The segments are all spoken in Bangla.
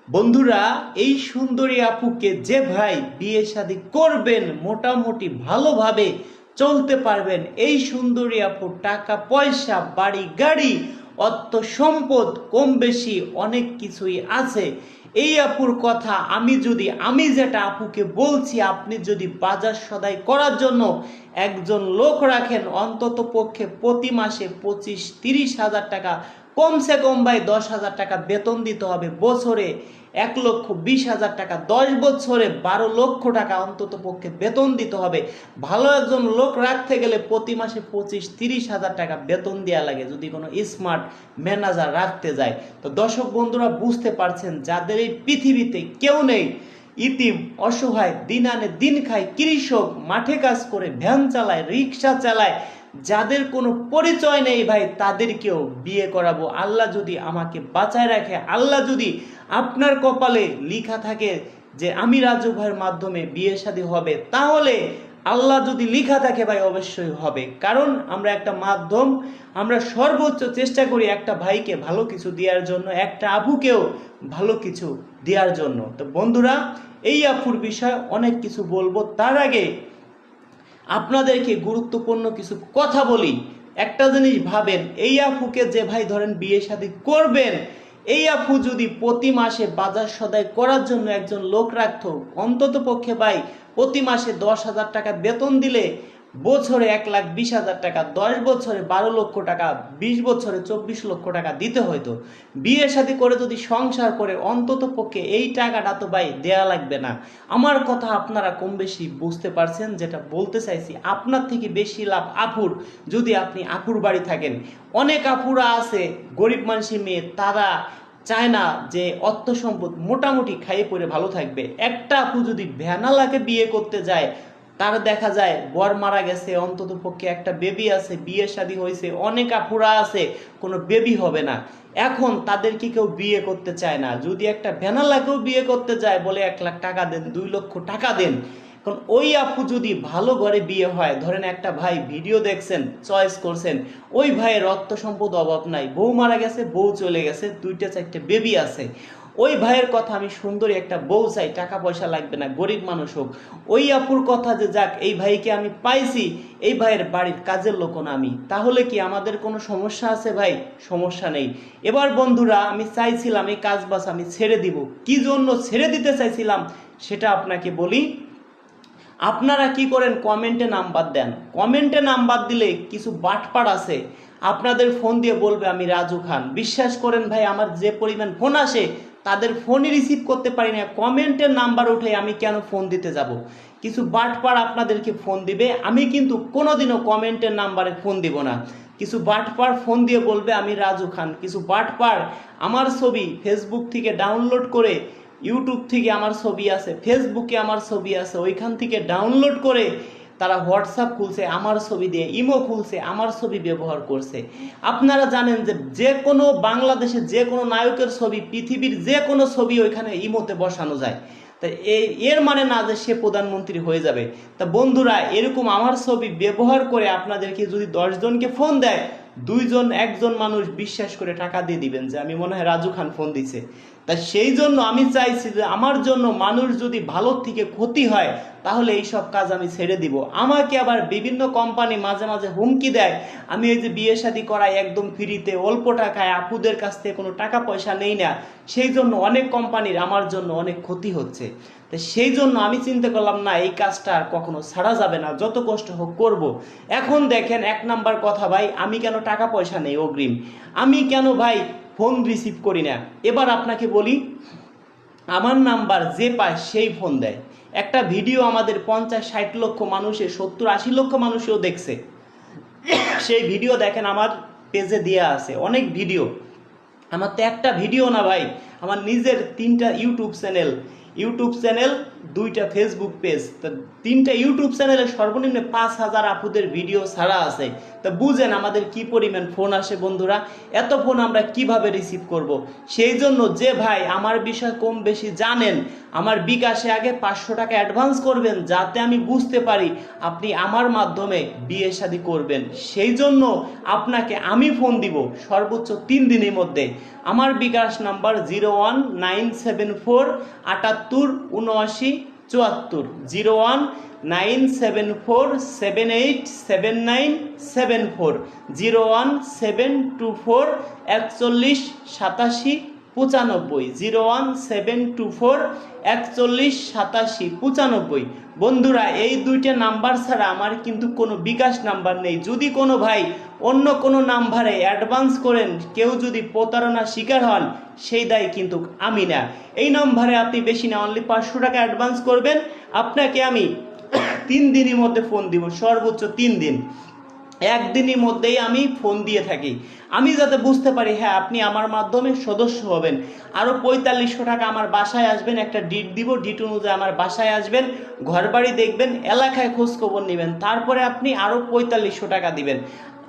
বন্ধুরা, এই সুন্দরী আপুকে যে ভাই বিয়ে শাদী করবেন, মোটামুটি ভালোভাবে চলতে পারবেন, এই সুন্দরী আপু টাকা পয়সা বাড়ি গাড়ি অর্থ সম্পদ কম বেশি অনেক কিছুই আছে। এই আপুর কথা আমি যেটা আপুকে বলছি, আপনি যদি বাজার সদাই করার জন্য একজন লোক রাখেন, অন্তত পক্ষে প্রতি মাসে 25-30 হাজার টাকা, কমসে কম ভাই 10 হাজার টাকা বেতন দিতে হবে। বছরে 1,20,000 টাকা, 10 বছরে 12 লক্ষ টাকা অন্তত পক্ষে বেতন দিতে হবে। ভালো একজন লোক রাখতে গেলে প্রতি মাসে 25-30 হাজার টাকা বেতন দেওয়া লাগে যদি কোনো স্মার্ট ম্যানেজার রাখতে যায়। তো দর্শক বন্ধুরা, বুঝতে পারছেন যাদের এই পৃথিবীতে কেউ নেই, ইতিম অসহায়, দিন আনে দিন খায়, কৃষক, মাঠে কাজ করে, ভ্যান চালায়, রিক্সা চালায়, যাদের কোনো পরিচয় নেই ভাই, তাদেরকেও বিয়ে করাবো। আল্লাহ যদি আমাকে বাঁচায় রাখে, আল্লাহ যদি আপনার কপালে লিখা থাকে যে আমি রাজু ভাইয়ের মাধ্যমে বিয়ে শাদী হবে, তাহলে আল্লাহ যদি লিখা থাকে ভাই অবশ্যই হবে। কারণ আমরা একটা মাধ্যম, আমরা সর্বোচ্চ চেষ্টা করি একটা ভাইকে ভালো কিছু দেওয়ার জন্য, একটা আপুকেও ভালো কিছু দেওয়ার জন্য। তো বন্ধুরা, এই আপুর বিষয়ে অনেক কিছু বলবো, তার আগে আপনাদেরকে গুরুত্বপূর্ণ কিছু কথা বলি। একটা জিনিস ভাবেন, এই আপুকে যে ভাই ধরেন বিয়ে শাদী করবেন, এই আপু যদি প্রতি মাসে বাজার সদাই করার জন্য একজন লোক রাখতো, অন্তত পক্ষে ভাই প্রতি মাসে 10 হাজার টাকা বেতন দিলে বছরে 1,20,000 টাকা, 10 বছরে 12 লক্ষ টাকা, 20 বছরে 24 লক্ষ টাকা দিতে হইতো। বিয়ে শাদী করে যদি সংসার করে অন্তত পক্ষে এই টাকাটা তো ভাই দেয়া লাগবে না। আমার কথা আপনারা কম বেশি বুঝতে পারছেন, যেটা বলতে চাইছি। আপনার থেকে বেশি লাভ আপুর, যদি আপনি আপুর বাড়ি থাকেন। অনেক আপুরা আছে গরিব মানুষের মেয়ে, তারা চায় না যে অর্থ সম্পদ মোটামুটি খাইয়ে পড়ে ভালো থাকবে। একটা আপু যদি ভ্যানালাকে বিয়ে করতে যায়, তার দেখা যায় বর মারা গেছে, অন্তত পক্ষে একটা বেবি আছে, বিয়ে শাদী হয়েছে। অনেক আপুরা আছে কোনো বেবি হবে না, এখন তাদেরকে কেউ বিয়ে করতে চায় না। যদি একটা ভ্যানালাকেও বিয়ে করতে যায়, বলে 1 লাখ টাকা দেন, 2 লক্ষ টাকা দেন। এখন ওই আপু যদি ভালো ঘরে বিয়ে হয়, ধরেন একটা ভাই ভিডিও দেখছেন, চয়েস করছেন, ওই ভাইয়ের অর্থ সম্পদ অভাব নাই, বউ মারা গেছে, বউ চলে গেছে, 2-4টে বেবি আছে, ওই ভাইয়ের কথা আমি সুন্দরী একটা বউ চাই, টাকা পয়সা লাগবে না, গরিব মানুষ হোক। ওই আপুর কথা যে যাক, এই ভাইকে আমি পাইছি, এই ভাইয়ের বাড়ির কাজের লোক না আমি, তাহলে কি আমাদের কোনো সমস্যা আছে ভাই? সমস্যা নেই। এবার বন্ধুরা, আমি চাইছিলাম এই কাজ বাস আমি ছেড়ে দিব। কি জন্য ছেড়ে দিতে চাইছিলাম সেটা আপনাকে বলি। আপনারা কি করেন, কমেন্টে নাম্বার দেন। কমেন্টে নাম্বার দিলে কিছু বাটপাড় আছে, আপনাদের ফোন দিয়ে বলবে আমি রাজু খান। বিশ্বাস করেন ভাই, আমার যে পরিমাণ ফোন আসে, তাদের ফোনই রিসিভ করতে পারি না। কমেন্টের নাম্বার উঠে আমি কেন ফোন দিতে যাব? কিছু বাটপাড় আপনাদেরকে ফোন দিবে, আমি কিন্তু কোনোদিনও কমেন্টের নাম্বারে ফোন দিব না। কিছু বাটপাড় ফোন দিয়ে বলবে আমি রাজু খান। কিছু বাটপাড় আমার ছবি ফেসবুক থেকে ডাউনলোড করে, ইউটিউব থেকে আমার ছবি আছে, ফেসবুকে আমার ছবি আছে, ওইখান থেকে ডাউনলোড করে তারা হোয়াটসঅ্যাপ খুলছে আমার ছবি দিয়ে, ইমো খুলছে আমার ছবি ব্যবহার করছে। আপনারা জানেন যে যে কোনো বাংলাদেশে যে কোনো নায়কের ছবি, পৃথিবীর যে কোনো ছবি ওইখানে ইমোতে বসানো যায়। তা এর মানে না যে সে প্রধানমন্ত্রী হয়ে যাবে। তা বন্ধুরা, এরকম আমার ছবি ব্যবহার করে আপনাদেরকে যদি 10 জনকে ফোন দেয়, 1জন মানুষ বিশ্বাস করে টাকা দিয়ে দিবেন যে আমি মনে হয় রাজু খান ফোন দিছে। তাই সেই জন্য আমি চাইছি যে আমার জন্য মানুষ যদি ভালোর থেকে ক্ষতি হয়, তাহলে এইসব কাজ আমি ছেড়ে দিব। আমাকে আবার বিভিন্ন কোম্পানি মাঝে মাঝে হুমকি দেয়, আমি এই যে বিয়ে শাদী করাই একদম ফ্রিতে, অল্প টাকায়, আপুদের কাছ থেকে কোনো টাকা পয়সা নেই না। সেই জন্য অনেক কোম্পানির আমার জন্য অনেক ক্ষতি হচ্ছে। তো সেই জন্য আমি চিন্তা করলাম, না, এই কাজটা আর কখনো ছাড়া যাবে না, যত কষ্ট হোক করব। এখন দেখেন, 1 নাম্বার কথা ভাই, আমি কেন টাকা পয়সা নেই অগ্রিম, আমি কেন ভাই ফোন রিসিভ করি না। এবার আপনাকে বলি, আমার নাম্বার যে পায় সেই ফোন দেয়। একটা ভিডিও আমাদের 50-60 লক্ষ মানুষের, 70-80 লক্ষ মানুষেও দেখছে। সেই ভিডিও দেখেন, আমার পেজে দেওয়া আছে অনেক ভিডিও। আমার তো একটা ভিডিও না ভাই, আমার নিজের 3টা ইউটিউব চ্যানেল, 2টা ফেসবুক পেজ, তা 3টা ইউটিউব চ্যানেলে সর্বনিম্ন 5,000 আপুদের ভিডিও ছাড়া আছে। তা বুঝেন আমাদের কি পরিমাণ ফোন আসে বন্ধুরা, এত ফোন আমরা কিভাবে রিসিভ করব। সেই জন্য যে ভাই আমার বিষয় কম বেশি জানেন, আমার বিকাশে আগে 500 টাকা অ্যাডভান্স করবেন, যাতে আমি বুঝতে পারি আপনি আমার মাধ্যমে বিয়ে শাদী করবেন। সেই জন্য আপনাকে আমি ফোন দিব সর্বোচ্চ 3 দিনের মধ্যে। আমার বিকাশ নাম্বার 01974 78 79 74, 01974787974, 01724 41 87 95, 01724 41 87 95। বন্ধুরা এই 2টা নাম্বার ছাড়া আমার কিন্তু কোনো বিকাশ নাম্বার নেই। যদি কোনো ভাই অন্য কোনো নাম্বারে অ্যাডভান্স করেন, কেউ যদি প্রতারণা শিকার হন, সেই দায় কিন্তু আমি না। এই নাম্বারে আপনি বেশি না অনলি 500 টাকা অ্যাডভান্স করবেন, আপনাকে আমি 3 দিনের মধ্যে ফোন দিব, সর্বোচ্চ 3 দিন। 1 দিনের মধ্যেই আমি ফোন দিয়ে থাকি, আমি যাতে বুঝতে পারি হ্যাঁ আপনি আমার মাধ্যমে সদস্য হবেন। আরও 4500 টাকা আমার বাসায় আসবেন, একটা ডিট দিব, ডিট অনুযায়ী আমার বাসায় আসবেন, ঘর বাড়ি দেখবেন, এলাকায় খোঁজখবর নেবেন, তারপরে আপনি আরও 4500 টাকা দিবেন।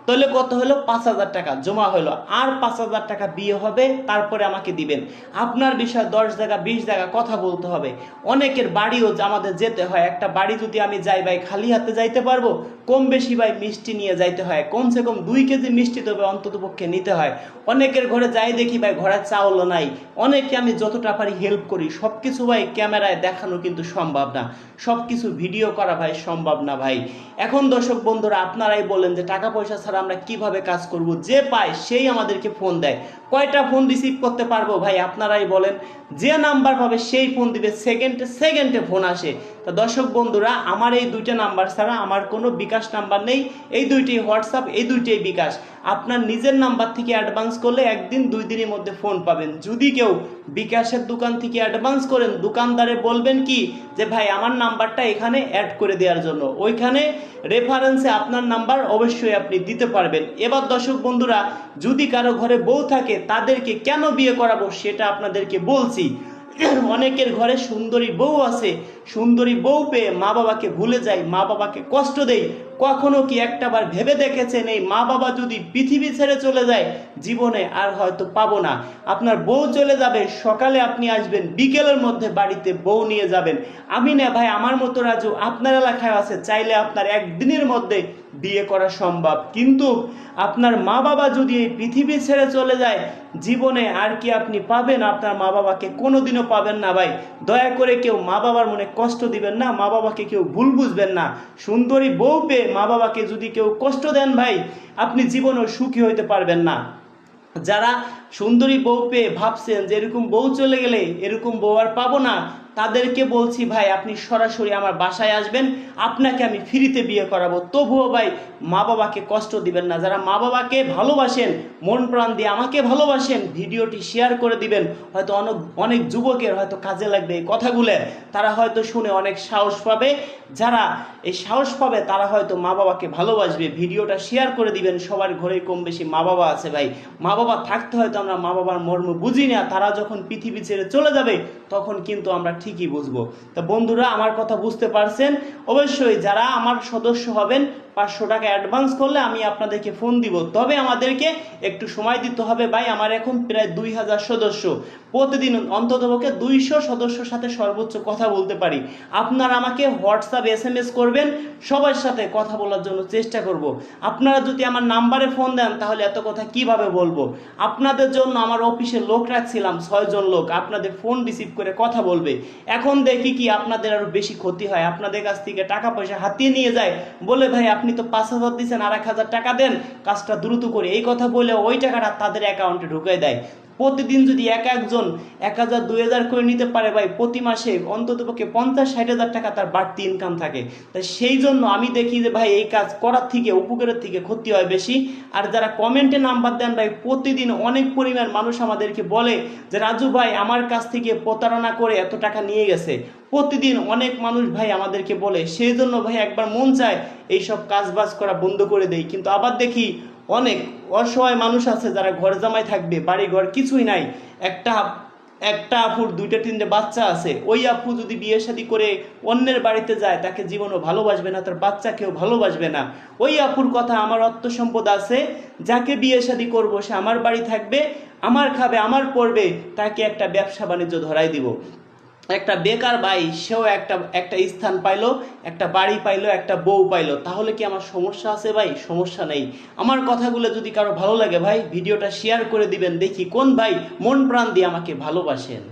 তাহলে কত হলো? 5,000 টাকা জমা হলো। আর 5,000 টাকা বিয়ে হবে, তারপরে আমাকে দিবেন। আপনার বিষয়ে 10 জায়গা 20 জায়গা কথা বলতে হবে। অনেকের বাড়িও আমাদের যেতে হয়, একটা বাড়ি যদি আমি যাই ভাই খালি হাতে যাইতে পারবো? কম বেশি ভাই মিষ্টি নিয়ে যাইতে হয়, কমসে কম 2 কেজি মিষ্টি তবে অন্তত পক্ষে নিতে হয়। অনেকের ঘরে যাই দেখি ভাই ঘরে চাউলও নাই। অনেকে আমি যতটা পারি হেল্প করি, সব কিছু ভাই ক্যামেরায় দেখানো কিন্তু সম্ভব না, সব কিছু ভিডিও করা ভাই সম্ভব না ভাই। এখন দর্শক বন্ধুরা আপনারাই বলেন যে টাকা পয়সা ছাড়া আমরা কিভাবে কাজ করব? যে পায় সেই আমাদেরকে ফোন দেয়, কয়টা ফোন রিসিভ করতে পারবো ভাই আপনারাই বলেন। যে নাম্বার পাবে সেই ফোন দিবে, সেকেন্ডে সেকেন্ডে ফোন আসে। তা দর্শক বন্ধুরা আমার এই 2টা নাম্বার ছাড়া আমার কোনো বিকাশ নাম্বার নেই, এই 2টি হোয়াটসঅ্যাপ, এই 2টিই বিকাশ। আপনার নিজের নাম্বার থেকে অ্যাডভান্স করলে 1 দিন 2 দিনের মধ্যে ফোন পাবেন। যদি কেউ বিকাশের দোকান থেকে অ্যাডভান্স করেন, দোকানদারে বলবেন কি যে ভাই আমার নাম্বারটা এখানে অ্যাড করে দেওয়ার জন্য, ওইখানে রেফারেন্সে আপনার নাম্বার অবশ্যই আপনি দিতে পারবেন। এবার দর্শক বন্ধুরা যদি কারো ঘরে বউ থাকে, তাদেরকে কেন বিয়ে করাবো সেটা আপনাদেরকে বলছি। অনেকের ঘরে সুন্দরী বউ আছে, সুন্দরী বউ পেয়ে মা বাবাকে ভুলে যায়, মা বাবাকে কষ্ট দেয়। কখনো কি একটাবার ভেবে দেখেছেন এই মা বাবা যদি পৃথিবী ছেড়ে চলে যায়, জীবনে আর হয়তো পাবো না। আপনার বউ চলে যাবে, সকালে আপনি আসবেন, বিকেলের মধ্যে বাড়িতে বউ নিয়ে যাবেন। আমি না ভাই আমার মতো রাজু আপনার এলাকায় আছে, চাইলে আপনার 1 দিনের মধ্যে বিয়ে করা সম্ভব। কিন্তু আপনার মা বাবা যদি এই পৃথিবী ছেড়ে চলে যায়, জীবনে আর কি আপনি পাবেন? আপনার মা বাবাকে কোনোদিনও পাবেন না ভাই। দয়া করে কেউ মা বাবার মনে কষ্ট দিবেন না, মা বাবাকে কেউ ভুল বুঝবেন না। সুন্দরী বউ পেয়ে মা বাবাকে যদি কেউ কষ্ট দেন ভাই, আপনি জীবনেও সুখী হইতে পারবেন না। যারা সুন্দরী বউ পেয়ে ভাবছেন যে এরকম বউ চলে গেলে এরকম বউ আর পাবো না, তাদেরকে বলছি ভাই আপনি সরাসরি আমার বাসায় আসবেন, আপনাকে আমি ফ্রিতে বিয়ে করাবো। তবুও ভাই মা বাবাকে কষ্ট দিবেন না। যারা মা বাবাকে ভালোবাসেন, মন প্রাণ দিয়ে আমাকে ভালোবাসেন, ভিডিওটি শেয়ার করে দিবেন। হয়তো অনেক যুবকের হয়তো কাজে লাগবে এই কথাগুলো, তারা হয়তো শুনে অনেক সাহস পাবে। যারা এই সাহস পাবে তারা হয়তো মা বাবাকে ভালোবাসবে। ভিডিওটা শেয়ার করে দিবেন। সবার ঘরে কম বেশি মা বাবা আছে ভাই, মা বাবা থাকতে হয়তো আমরা মা বাবার মর্ম বুঝি না, তারা যখন পৃথিবী ছেড়ে চলে যাবে তখন কিন্তু আমরা ঠিকই বুঝবো। তা বন্ধুরা আমার কথা বুঝতে পারছেন? অবশ্যই যারা আমার সদস্য হবেন, 500 টাকা অ্যাডভান্স করলে আমি আপনাদেরকে ফোন দিব। তবে আমাদেরকে একটু সময় দিতে হবে ভাই। আমার এখন প্রায় 2000 সদস্য, প্রতিদিন অন্ততপক্ষে 200 সদস্যর সাথে সর্বোচ্চ কথা বলতে পারি। আপনারা আমাকে হোয়াটসঅ্যাপ SMS করবেন, সবার সাথে কথা বলার জন্য চেষ্টা করব। আপনারা যদি আমার নাম্বারে ফোন দেন তাহলে এত কথা কিভাবে বলবো? আপনাদের জন্য আমার অফিসে লোক রাখছিলাম, 6 জন লোক আপনাদের ফোন রিসিভ করে কথা বলবে। এখন দেখি কি আপনাদের আরো বেশি ক্ষতি হয়, আপনাদের কাছ থেকে টাকা পয়সা হাতিয়ে নিয়ে যায়, বলে ভাই আপনি তো 5,000 দিয়েছেন, আর 1,000 টাকা দেন, কাজটা দ্রুত করে। এই কথা বলে ওই টাকাটা তাদের অ্যাকাউন্টে ঢুকিয়ে দেয়। প্রতিদিন যদি একজন 1,000 2,000 করে নিতে পারে ভাই, প্রতি মাসে অন্ততপক্ষে 50-60 হাজার টাকা তার বাড়তি ইনকাম থাকে। তাই সেই জন্য আমি দেখি যে ভাই এই কাজ করার থেকে উপকারের থেকে ক্ষতি হয় বেশি। আর যারা কমেন্টে নাম্বার দেন ভাই, প্রতিদিন অনেক পরিমাণ মানুষ আমাদেরকে বলে যে রাজু ভাই আমার কাছ থেকে প্রতারণা করে এত টাকা নিয়ে গেছে। প্রতিদিন অনেক মানুষ ভাই আমাদেরকে বলে, সেই জন্য ভাই একবার মন চায় এইসব কাজ বাজ করা বন্ধ করে দেই। কিন্তু আবার দেখি অনেক অসহায় মানুষ আছে যারা ঘর জামাই থাকবে, বাড়ি ঘর কিছুই নাই, একটা একটা আপুর দুইটা তিনটে বাচ্চা আছে, ওই আপু যদি বিয়ে শাদী করে অন্যের বাড়িতে যায় তাকে জীবনও ভালোবাসবে না, তার বাচ্চাকেও ভালোবাসবে না। ওই আপুর কথা, আমার অর্থ সম্পদ আছে, যাকে বিয়ে শাদী করবো সে আমার বাড়ি থাকবে, আমার খাবে, আমার পড়বে, তাকে একটা ব্যবসা বাণিজ্য ধরাই দিব। একটা বেকার ভাই, সেও একটা একটা স্থান পাইলো, একটা বাড়ি পাইলো, একটা বউ পাইলো, তাহলে কি আমার সমস্যা আছে ভাই? সমস্যা নেই। আমার কথাগুলো যদি কারো ভালো লাগে ভাই, ভিডিওটা শেয়ার করে দিবেন, দেখি কোন ভাই মন প্রাণ দিয়ে আমাকে ভালোবাসেন।